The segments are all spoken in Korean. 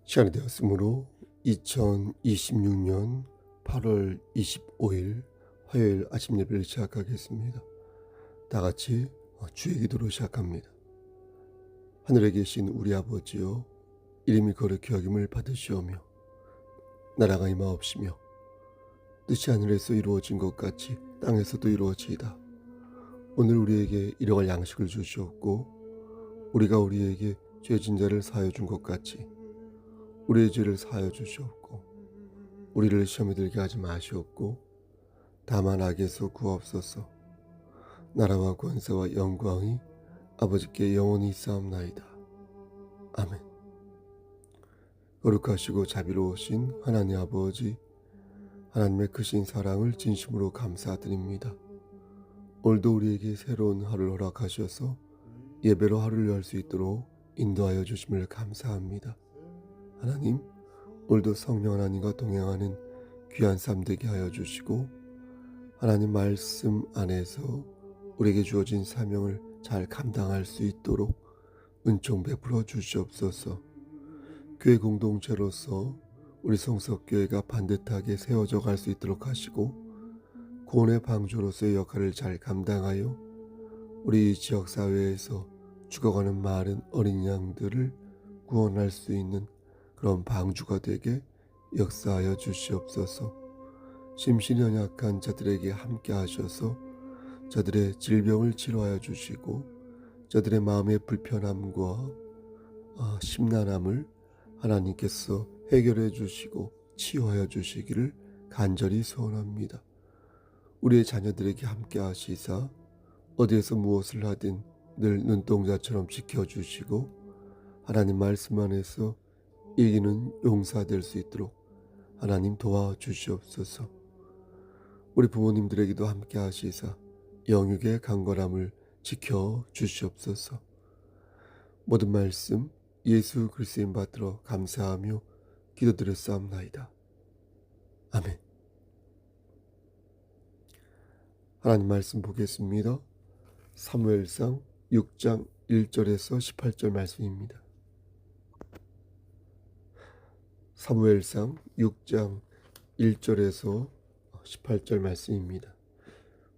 시간이 되었으므로 2026년 8월 25일 화요일 아침 예배를 시작하겠습니다. 다 같이 주의 기도로 시작합니다. 하늘에 계신 우리 아버지여, 이름이 거룩히 여김을 받으시오며 나라가 임하옵시며 뜻이 하늘에서 이루어진 것 같이 땅에서도 이루어지이다. 오늘 우리에게 일용할 양식을 주시옵고, 우리가 우리에게 죄진 자를 사하여 준 것 같이 우리의 죄를 사하여 주시옵고, 우리를 시험에 들게 하지 마시옵고, 다만 악에서 구하옵소서. 나라와 권세와 영광이 아버지께 영원히 있사옵나이다. 아멘. 거룩하시고 자비로우신 하나님 아버지, 하나님의 크신 사랑을 진심으로 감사드립니다. 오늘도 우리에게 새로운 하루를 허락하셔서 예배로 하루를 열 수 있도록 인도하여 주심을 감사합니다. 하나님, 오늘도 성령 하나님과 동행하는 귀한 삶 되게 하여 주시고, 하나님 말씀 안에서 우리에게 주어진 사명을 잘 감당할 수 있도록 은총 베풀어 주시옵소서. 교회 공동체로서 우리 성석교회가 반듯하게 세워져 갈 수 있도록 하시고, 구원의 방주로서의 역할을 잘 감당하여 우리 지역사회에서 죽어가는 많은 어린 양들을 구원할 수 있는 그런 방주가 되게 역사하여 주시옵소서. 심신이 연약한 자들에게 함께 하셔서 저들의 질병을 치료하여 주시고, 저들의 마음의 불편함과 심란함을 하나님께서 해결해 주시고 치유하여 주시기를 간절히 소원합니다. 우리의 자녀들에게 함께 하시사 어디에서 무엇을 하든 늘 눈동자처럼 지켜주시고, 하나님 말씀 안에서 이기는 용사 될 수 있도록 하나님 도와주시옵소서. 우리 부모님들에게도 함께 하시사 영육의 강건함을 지켜주시옵소서. 모든 말씀 예수 그리스도인 받들어 감사하며 기도드렸사옵나이다. 아멘. 하나님 말씀 보겠습니다. 사무엘상 6장 1절에서 18절 말씀입니다. 사무엘상 6장 1절에서 18절 말씀입니다.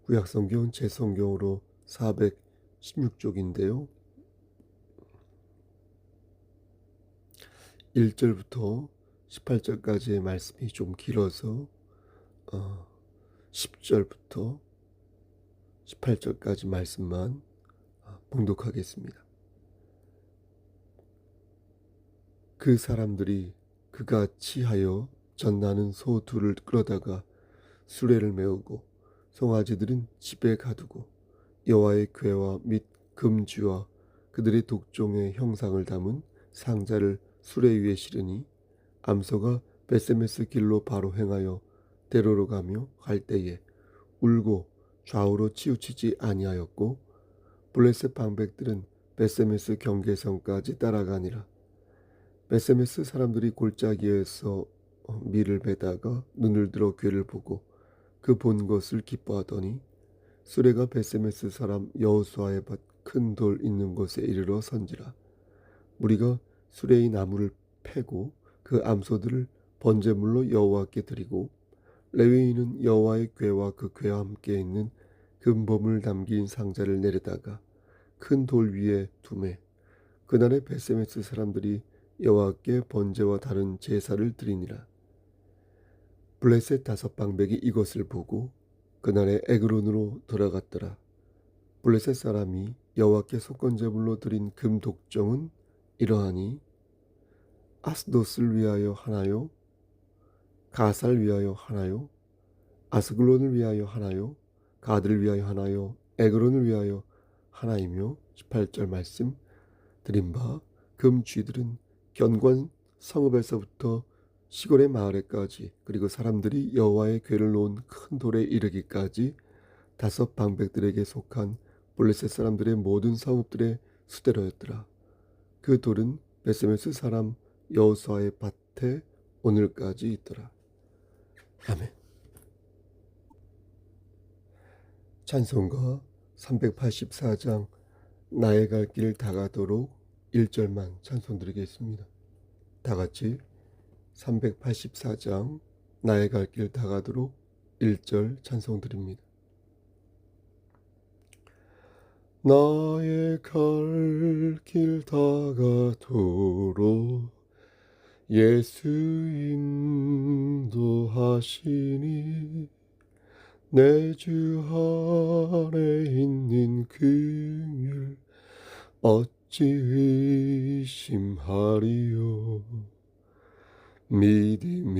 구약성경 제 성경으로 416쪽인데요. 1절부터 18절까지의 말씀이 좀 길어서 10절부터 18절까지 말씀만 봉독하겠습니다. 그 사람들이 그가 치하여 젖나는 소 둘을 끌어다가 수레를 메우고, 송아지들은 집에 가두고, 여호와의 궤와 및 금쥐와 그들의 독종의 형상을 담은 상자를 수레 위에 실으니, 암소가 베세메스 길로 바로 행하여 대로로 가며 갈 때에 울고 좌우로 치우치지 아니하였고, 블레셋 방백들은 베세메스 경계선까지 따라가니라. 베세메스 사람들이 골짜기에서 밀을 베다가 눈을 들어 궤를 보고 그 본 것을 기뻐하더니, 수레가 베세메스 사람 여호수아의 밭 큰 돌 있는 곳에 이르러 선지라. 무리가 수레의 나무를 패고 그 암소들을 번제물로 여호와께 드리고, 레위인은 여호와의 궤와 그 궤와 함께 있는 금범을 담긴 상자를 내려다가 큰 돌 위에 두매. 그날에 베세메스 사람들이 여호와께 번제와 다른 제사를 드리니라. 블레셋 5방백이 이것을 보고 그날에 에그론으로 돌아갔더라. 블레셋 사람이 여호와께 속건제물로 드린 금 독종은 이러하니, 아스돗을 위하여 하나요? 가사를 위하여 하나요? 아스글론을 위하여 하나요? 가드를 위하여 하나요? 에그론을 위하여 하나이며, 18절 말씀 드린 바 금쥐들은 견관 성읍에서부터 시골의 마을에까지, 그리고 사람들이 여호와의 궤를 놓은 큰 돌에 이르기까지 5방백들에게 속한 블레셋 사람들의 모든 성읍들의 수대로였더라. 그 돌은 베세메스 사람 여호수아의 밭에 오늘까지 있더라. 아멘. 찬송가 384장 나의 갈 길 다가도록 1절만 찬송 드리겠습니다. 다 같이 384장 나의 갈 길 다가도록 1절 찬송 드립니다. 나의 갈 길 다가도록 예수 인도하시니 내 주 안에 있는 긍휼 어찌 의심하리요. 믿음으로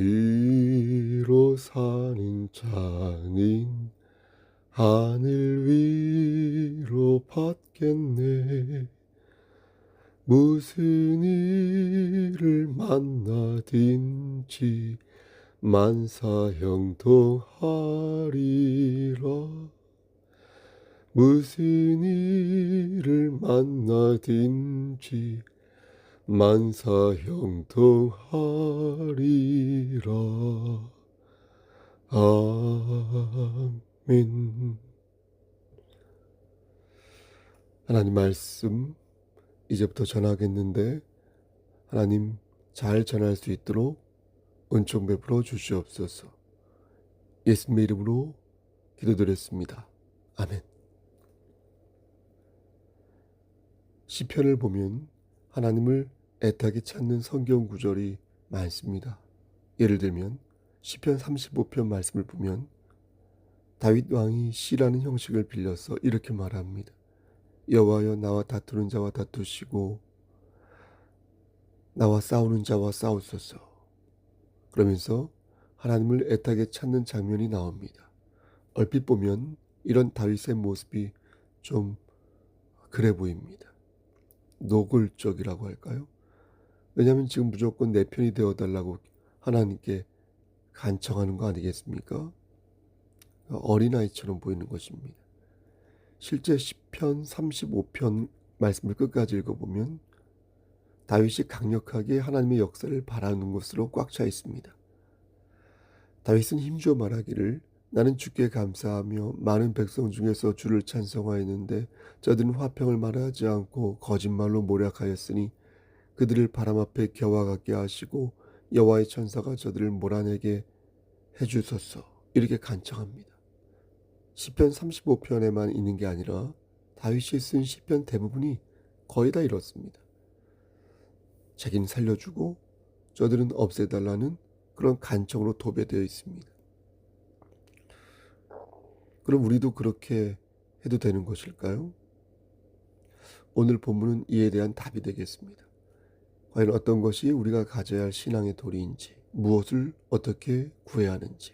사는 자는 하늘 위로 받겠네. 무슨 일을 만나든지 만사형통하리라. 무슨 일을 만나든지 만사형통하리라. 아멘. 하나님 말씀 이제부터 전하겠는데 하나님 잘 전할 수 있도록 은총 베풀어 주시옵소서. 예수님의 이름으로 기도드렸습니다. 아멘. 시편을 보면 하나님을 애타게 찾는 성경 구절이 많습니다. 예를 들면 시편 35편 말씀을 보면 다윗 왕이 시라는 형식을 빌려서 이렇게 말합니다. 여호와여, 나와 다투는 자와 다투시고 나와 싸우는 자와 싸우소서. 그러면서 하나님을 애타게 찾는 장면이 나옵니다. 얼핏 보면 이런 다윗의 모습이 좀 그래 보입니다. 노골적이라고 할까요? 왜냐하면 지금 무조건 내 편이 되어달라고 하나님께 간청하는 거 아니겠습니까? 어린아이처럼 보이는 것입니다. 실제 시편 35편 말씀을 끝까지 읽어보면 다윗이 강력하게 하나님의 역사를 바라는 것으로 꽉 차 있습니다. 다윗은 힘주어 말하기를 나는 주께 감사하며 많은 백성 중에서 주를 찬송하였는데 저들은 화평을 말하지 않고 거짓말로 모략하였으니 그들을 바람 앞에 겨와 같게 하시고 여호와의 천사가 저들을 몰아내게 해주소서. 이렇게 간청합니다. 시편 35편에만 있는 게 아니라 다윗이 쓴 시편 대부분이 거의 다 이렇습니다. 자기는 살려주고 저들은 없애달라는 그런 간청으로 도배되어 있습니다. 그럼 우리도 그렇게 해도 되는 것일까요? 오늘 본문은 이에 대한 답이 되겠습니다. 과연 어떤 것이 우리가 가져야 할 신앙의 도리인지, 무엇을 어떻게 구해야 하는지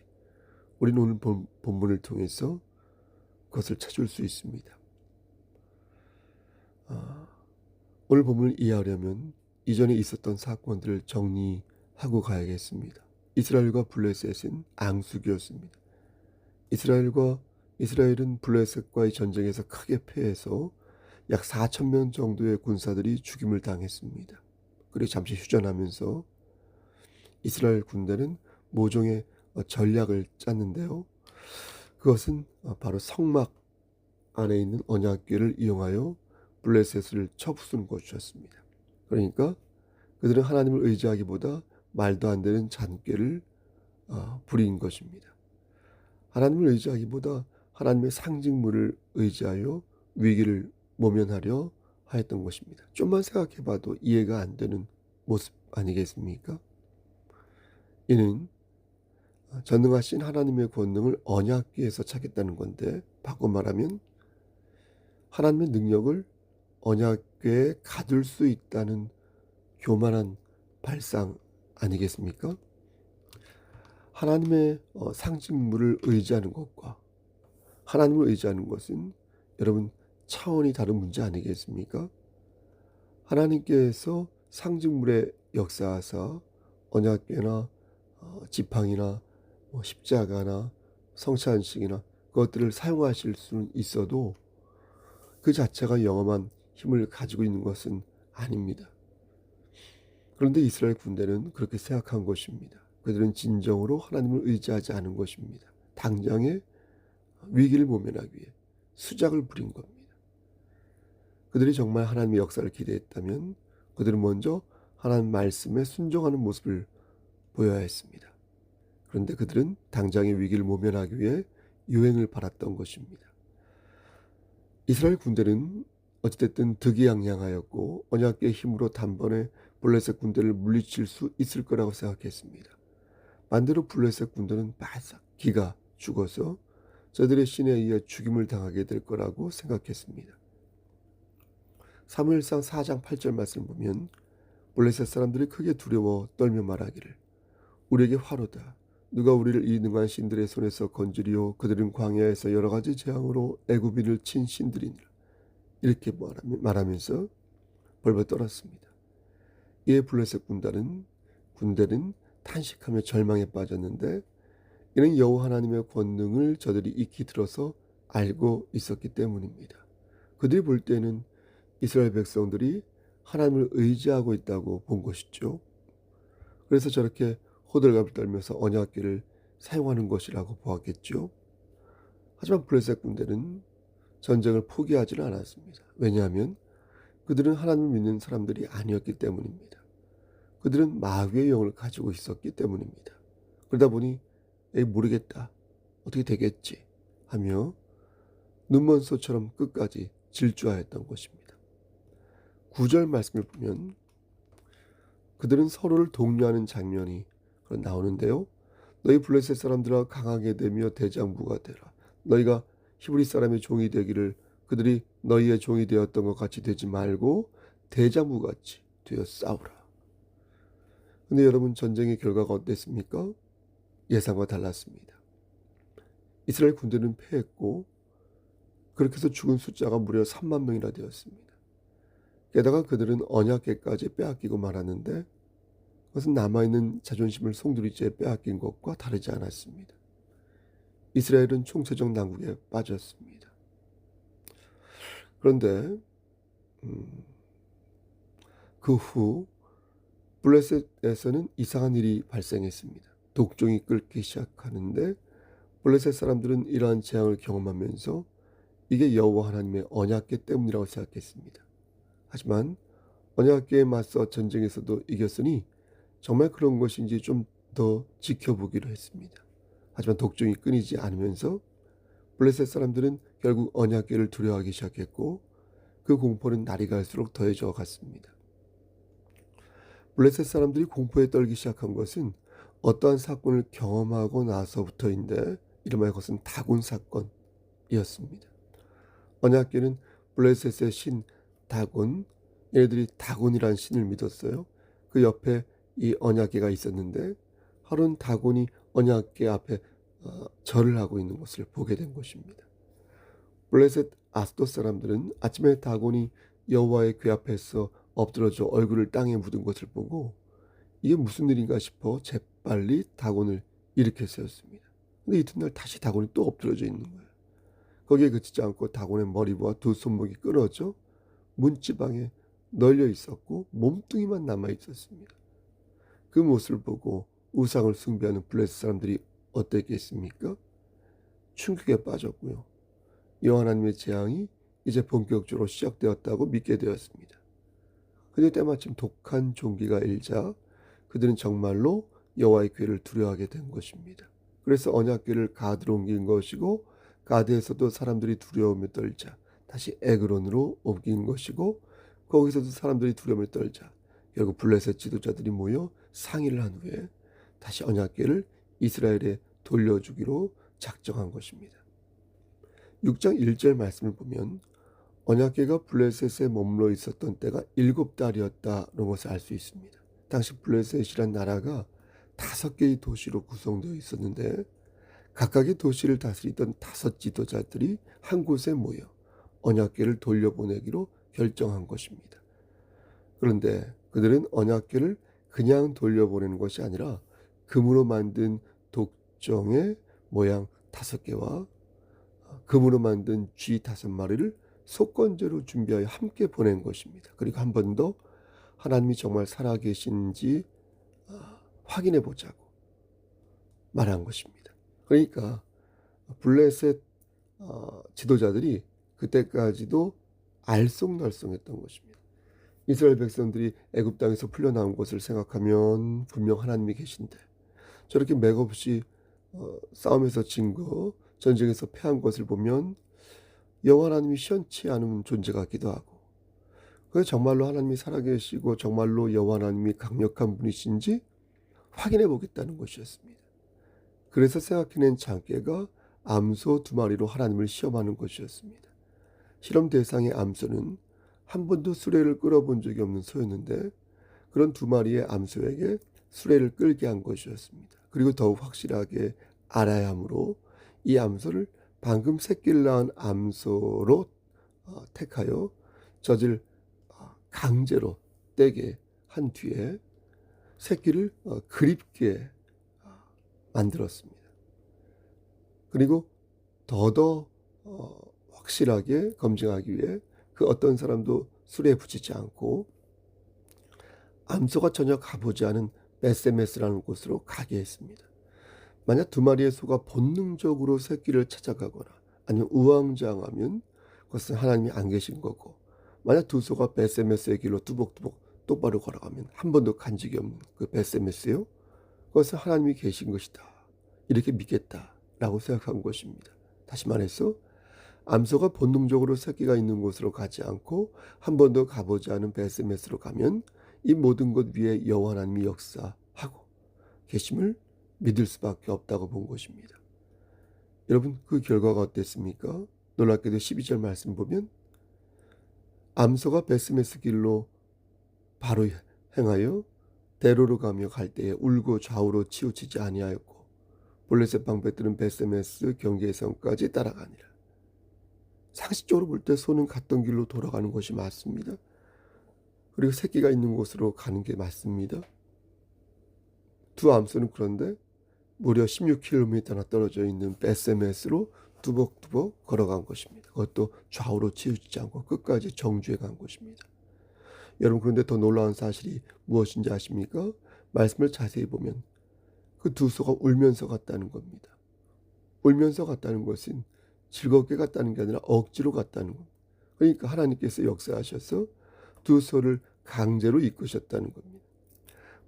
우리는 오늘 본문을 통해서 그것을 찾을 수 있습니다. 오늘 본문을 이해하려면 이전에 있었던 사건들을 정리하고 가야겠습니다. 이스라엘과 블레셋은 앙숙이었습니다. 이스라엘은 블레셋과의 전쟁에서 크게 패해서 약 4,000명 정도의 군사들이 죽임을 당했습니다. 그리고 잠시 휴전하면서 이스라엘 군대는 모종의 전략을 짰는데요. 그것은 바로 성막 안에 있는 언약궤를 이용하여 블레셋을 쳐부수는 것이었습니다. 그러니까 그들은 하나님을 의지하기보다 말도 안 되는 잔꾀를 부린 것입니다. 하나님을 의지하기보다 하나님의 상징물을 의지하여 위기를 모면하려 하였던 것입니다. 좀만 생각해봐도 이해가 안 되는 모습 아니겠습니까? 이는 전능하신 하나님의 권능을 언약궤에서 찾겠다는 건데, 바꿔 말하면 하나님의 능력을 언약궤에 가둘 수 있다는 교만한 발상 아니겠습니까? 하나님의 상징물을 의지하는 것과 하나님을 의지하는 것은 여러분 차원이 다른 문제 아니겠습니까? 하나님께서 상징물에 역사하사 언약궤나 지팡이나 십자가나 성찬식이나 그것들을 사용하실 수는 있어도 그 자체가 영험한 힘을 가지고 있는 것은 아닙니다. 그런데 이스라엘 군대는 그렇게 생각한 것입니다. 그들은 진정으로 하나님을 의지하지 않은 것입니다. 당장의 위기를 모면하기 위해 수작을 부린 겁니다. 그들이 정말 하나님의 역사를 기대했다면 그들은 먼저 하나님 말씀에 순종하는 모습을 보여야 했습니다. 그런데 그들은 당장의 위기를 모면하기 위해 유행을 받았던 것입니다. 이스라엘 군대는 어찌됐든 득이양양하였고 언약궤의 힘으로 단번에 블레셋 군대를 물리칠 수 있을 거라고 생각했습니다. 반대로 블레셋 군대는 바싹 기가 죽어서 저들의 신에 의해 죽임을 당하게 될 거라고 생각했습니다. 사무엘상 4장 8절 말씀을 보면 블레셋 사람들이 크게 두려워 떨며 말하기를 우리에게 화로다. 누가 우리를 이 능한 신들의 손에서 건지리요. 그들은 광야에서 여러 가지 재앙으로 애굽인을 친 신들이니라. 이렇게 말하면서 벌벌 떨었습니다. 이에 블레셋 군대는 탄식하며 절망에 빠졌는데 이는 여호와 하나님의 권능을 저들이 익히 들어서 알고 있었기 때문입니다. 그들이 볼 때는 이스라엘 백성들이 하나님을 의지하고 있다고 본 것이죠. 그래서 저렇게 호들갑을 떨면서 언약궤를 사용하는 것이라고 보았겠죠. 하지만 블레셋 군대는 전쟁을 포기하지는 않았습니다. 왜냐하면 그들은 하나님을 믿는 사람들이 아니었기 때문입니다. 그들은 마귀의 영을 가지고 있었기 때문입니다. 그러다 보니 모르겠다. 어떻게 되겠지 하며 눈먼 소처럼 끝까지 질주하였던 것입니다. 9절 말씀을 보면 그들은 서로를 독려하는 장면이 나오는데요. 너희 블레셋 사람들아 강하게 되며 대장부가 되라. 너희가 히브리 사람의 종이 되기를 그들이 너희의 종이 되었던 것 같이 되지 말고 대장부같이 되어 싸우라. 근데 여러분 전쟁의 결과가 어땠습니까? 예상과 달랐습니다. 이스라엘 군대는 패했고 그렇게 해서 죽은 숫자가 무려 3만 명이나 되었습니다. 게다가 그들은 언약궤까지 빼앗기고 말았는데 그것은 남아있는 자존심을 송두리째 빼앗긴 것과 다르지 않았습니다. 이스라엘은 총체적 난국에 빠졌습니다. 그런데 그 후 블레셋에서는 이상한 일이 발생했습니다. 독종이 끓기 시작하는데 블레셋 사람들은 이러한 재앙을 경험하면서 이게 여호와 하나님의 언약궤 때문이라고 생각했습니다. 하지만 언약궤에 맞서 전쟁에서도 이겼으니 정말 그런 것인지 좀 더 지켜보기로 했습니다. 하지만 독종이 끊이지 않으면서 블레셋 사람들은 결국 언약궤를 두려워하기 시작했고 그 공포는 날이 갈수록 더해져 갔습니다. 블레셋 사람들이 공포에 떨기 시작한 것은 어떠한 사건을 경험하고 나서부터인데 이름하여 그것은 다곤 사건이었습니다. 언약궤는 블레셋의 신 다곤, 얘네들이 다곤이라는 신을 믿었어요. 그 옆에 이 언약궤가 있었는데 하루는 다곤이 언약궤 앞에 절을 하고 있는 것을 보게 된 것입니다. 블레셋 아스돗 사람들은 아침에 다곤이 여호와의 궤 앞에서 엎드러져 얼굴을 땅에 묻은 것을 보고 이게 무슨 일인가 싶어 재빨리 다곤을 일으켜 세웠습니다. 근데 이튿날 다시 다곤이 또 엎드러져 있는 거예요. 거기에 그치지 않고 다곤의 머리와 두 손목이 끊어져 문지방에 널려 있었고 몸뚱이만 남아 있었습니다. 그 모습을 보고 우상을 숭배하는 블레셋 사람들이 어땠겠습니까? 충격에 빠졌고요. 여호와 하나님의 재앙이 이제 본격적으로 시작되었다고 믿게 되었습니다. 그런데 때마침 독한 종기가 일자 그들은 정말로 여호와의 궤를 두려워하게 된 것입니다. 그래서 언약궤를 가드로 옮긴 것이고 가드에서도 사람들이 두려움에 떨자 다시 에그론으로 옮긴 것이고 거기서도 사람들이 두려움에 떨자 결국 블레셋 지도자들이 모여 상의를 한 후에 다시 언약궤를 이스라엘에 돌려주기로 작정한 것입니다. 6장 1절 말씀을 보면 언약궤가 블레셋에 머물러 있었던 때가 7달이었다는 것을 알 수 있습니다. 당시 블레셋이란 나라가 5개의 도시로 구성되어 있었는데 각각의 도시를 다스리던 5 지도자들이 한 곳에 모여 언약궤를 돌려보내기로 결정한 것입니다. 그런데 그들은 언약궤를 그냥 돌려보내는 것이 아니라 금으로 만든 독종의 모양 5개와 금으로 만든 쥐 5마리를 속건제로 준비하여 함께 보낸 것입니다. 그리고 한 번 더 하나님이 정말 살아계신지 확인해 보자고 말한 것입니다. 그러니까 블레셋 지도자들이 그때까지도 알쏭달쏭했던 것입니다. 이스라엘 백성들이 애굽 땅에서 풀려나온 것을 생각하면 분명 하나님이 계신데 저렇게 맥없이 싸움에서 진 거, 전쟁에서 패한 것을 보면 여호와 하나님이 시원치 않은 존재 같기도 하고, 그래서 정말로 하나님이 살아계시고 정말로 여호와 하나님이 강력한 분이신지 확인해 보겠다는 것이었습니다. 그래서 생각해낸 장깨가 암소 2마리로 하나님을 시험하는 것이었습니다. 실험 대상의 암소는 한 번도 수레를 끌어본 적이 없는 소였는데 그런 2마리의 암소에게 수레를 끌게 한 것이었습니다. 그리고 더욱 확실하게 알아야 하므로 이 암소를 방금 새끼를 낳은 암소로 택하여 젖을 강제로 떼게 한 뒤에 새끼를 그립게 만들었습니다. 그리고 더더 확실하게 검증하기 위해 그 어떤 사람도 수레에 붙이지 않고 암소가 전혀 가보지 않은 베세메스라는 곳으로 가게 했습니다. 만약 2마리의 소가 본능적으로 새끼를 찾아가거나 아니면 우왕좌왕하면 그것은 하나님이 안 계신 거고, 만약 2소가 베세메스의 길로 뚜벅뚜벅 똑바로 걸어가면 한 번도 간 적이 없는 그 베세메스요, 그것은 하나님이 계신 것이다, 이렇게 믿겠다라고 생각한 것입니다. 다시 말해서 암소가 본능적으로 새끼가 있는 곳으로 가지 않고 한 번도 가보지 않은 베세메스로 가면 이 모든 것 위에 여호와 하나님이 역사하고 계심을 믿을 수밖에 없다고 본 것입니다. 여러분, 그 결과가 어땠습니까? 놀랍게도 12절 말씀 보면 암소가 베스메스 길로 바로 행하여 대로로 가며 갈 때에 울고 좌우로 치우치지 아니하였고 블레셋 방백들은 베스메스 경계의 성까지 따라가니라. 상식적으로 볼 때 소는 갔던 길로 돌아가는 것이 맞습니다. 그리고 새끼가 있는 곳으로 가는 게 맞습니다. 2 암소는 그런데 무려 16km나 떨어져 있는 베세메스로 뚜벅뚜벅 걸어간 것입니다. 그것도 좌우로 치우치지 않고 끝까지 정주해 간 것입니다. 여러분, 그런데 더 놀라운 사실이 무엇인지 아십니까? 말씀을 자세히 보면 그 2소가 울면서 갔다는 겁니다. 울면서 갔다는 것은 즐겁게 갔다는 게 아니라 억지로 갔다는 겁니다. 그러니까 하나님께서 역사하셔서 2소를 강제로 이끄셨다는 겁니다.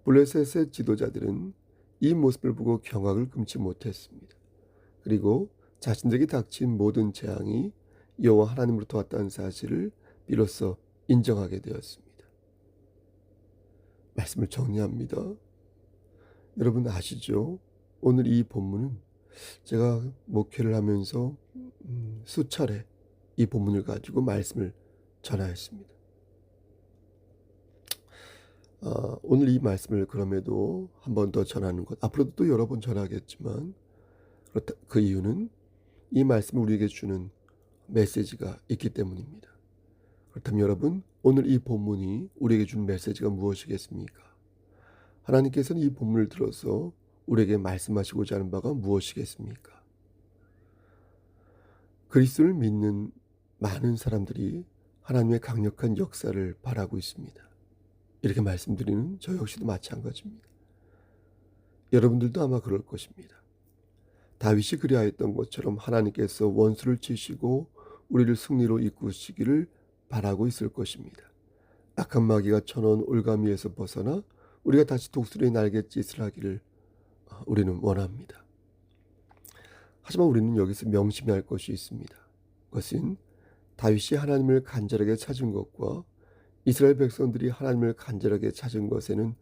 블레셋의 지도자들은 이 모습을 보고 경악을 금치 못했습니다. 그리고 자신들에게 닥친 모든 재앙이 여호와 하나님으로부터 왔다는 사실을 비로소 인정하게 되었습니다. 말씀을 정리합니다. 여러분 아시죠? 오늘 이 본문은 제가 목회를 하면서 수차례 이 본문을 가지고 말씀을 전하였습니다. 오늘 이 말씀을 그럼에도 한 번 더 전하는 것, 앞으로도 또 여러 번 전하겠지만, 그 이유는 이 말씀을 우리에게 주는 메시지가 있기 때문입니다. 그렇다면 여러분, 오늘 이 본문이 우리에게 준 메시지가 무엇이겠습니까? 하나님께서는 이 본문을 들어서 우리에게 말씀하시고자 하는 바가 무엇이겠습니까? 그리스도를 믿는 많은 사람들이 하나님의 강력한 역사를 바라고 있습니다. 이렇게 말씀드리는 저 역시도 마찬가지입니다. 여러분들도 아마 그럴 것입니다. 다윗이 그리하였던 것처럼 하나님께서 원수를 치시고 우리를 승리로 이끄시기를 바라고 있을 것입니다. 악한 마귀가 쳐놓은 올가미에서 벗어나 우리가 다시 독수리의 날갯짓을 하기를 우리는 원합니다. 하지만 우리는 여기서 명심해야 할 것이 있습니다. 그것은 다윗이 하나님을 간절하게 찾은 것과 이스라엘 백성들이 하나님을 간절하게 찾은 것에는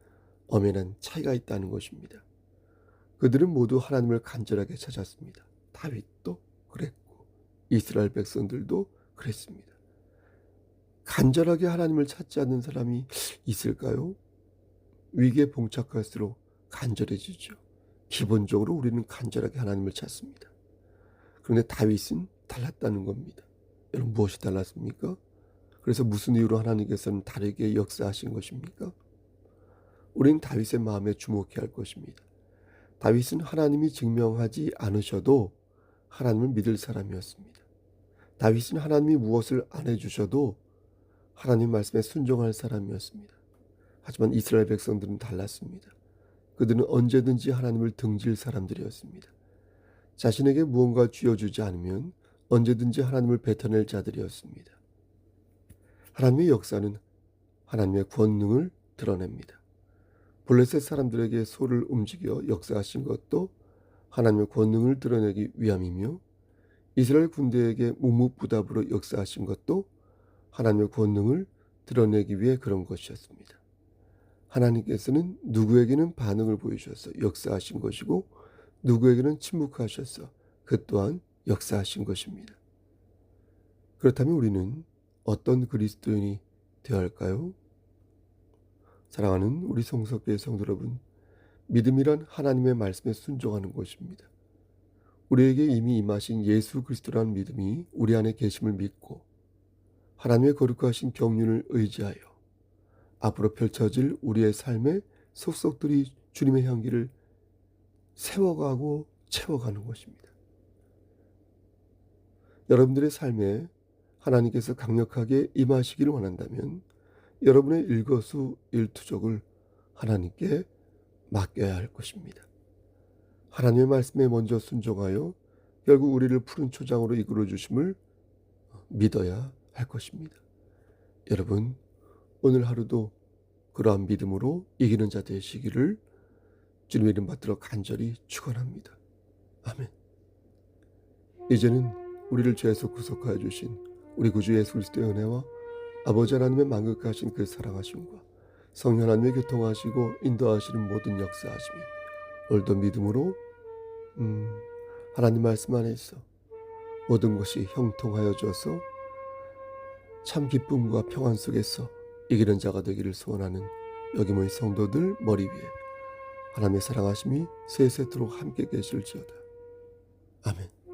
엄연한 차이가 있다는 것입니다. 그들은 모두 하나님을 간절하게 찾았습니다. 다윗도 그랬고 이스라엘 백성들도 그랬습니다. 간절하게 하나님을 찾지 않는 사람이 있을까요? 위기에 봉착할수록 간절해지죠. 기본적으로 우리는 간절하게 하나님을 찾습니다. 그런데 다윗은 달랐다는 겁니다. 여러분, 무엇이 달랐습니까? 그래서 무슨 이유로 하나님께서는 다르게 역사하신 것입니까? 우리는 다윗의 마음에 주목해야 할 것입니다. 다윗은 하나님이 증명하지 않으셔도 하나님을 믿을 사람이었습니다. 다윗은 하나님이 무엇을 안 해주셔도 하나님 말씀에 순종할 사람이었습니다. 하지만 이스라엘 백성들은 달랐습니다. 그들은 언제든지 하나님을 등질 사람들이었습니다. 자신에게 무언가 쥐어주지 않으면 언제든지 하나님을 뱉어낼 자들이었습니다. 하나님의 역사는 하나님의 권능을 드러냅니다. 블레셋 사람들에게 소를 움직여 역사하신 것도 하나님의 권능을 드러내기 위함이며, 이스라엘 군대에게 묵묵부답으로 역사하신 것도 하나님의 권능을 드러내기 위해 그런 것이었습니다. 하나님께서는 누구에게는 반응을 보여주셔서 역사하신 것이고, 누구에게는 침묵하셔서 그 또한 역사하신 것입니다. 그렇다면 우리는 어떤 그리스도인이 되어야 할까요? 사랑하는 우리 성석교회 성도 여러분, 믿음이란 하나님의 말씀에 순종하는 것입니다. 우리에게 이미 임하신 예수 그리스도라는 믿음이 우리 안에 계심을 믿고, 하나님의 거룩하신 경륜을 의지하여 앞으로 펼쳐질 우리의 삶의 속속들이 주님의 향기를 세워가고 채워가는 것입니다. 여러분들의 삶에 하나님께서 강력하게 임하시기를 원한다면 여러분의 일거수일투족을 하나님께 맡겨야 할 것입니다. 하나님의 말씀에 먼저 순종하여 결국 우리를 푸른 초장으로 이끌어 주심을 믿어야 할 것입니다. 여러분, 오늘 하루도 그러한 믿음으로 이기는 자 되시기를 주님의 이름 받들어 간절히 축원합니다. 아멘. 이제는 우리를 죄에서 구속하여 주신 우리 구주 예수 그리스도의 은혜와 아버지 하나님의 만극하신 그 사랑하심과 성령 하나님의 교통하시고 인도하시는 모든 역사하심이 오늘도 믿음으로 하나님 말씀 안에서 모든 것이 형통하여 져서 참 기쁨과 평안 속에서 이기는 자가 되기를 소원하는 여기 모인 성도들 머리 위에 하나님의 사랑하심이 세세토록 함께 계실지어다. 아멘.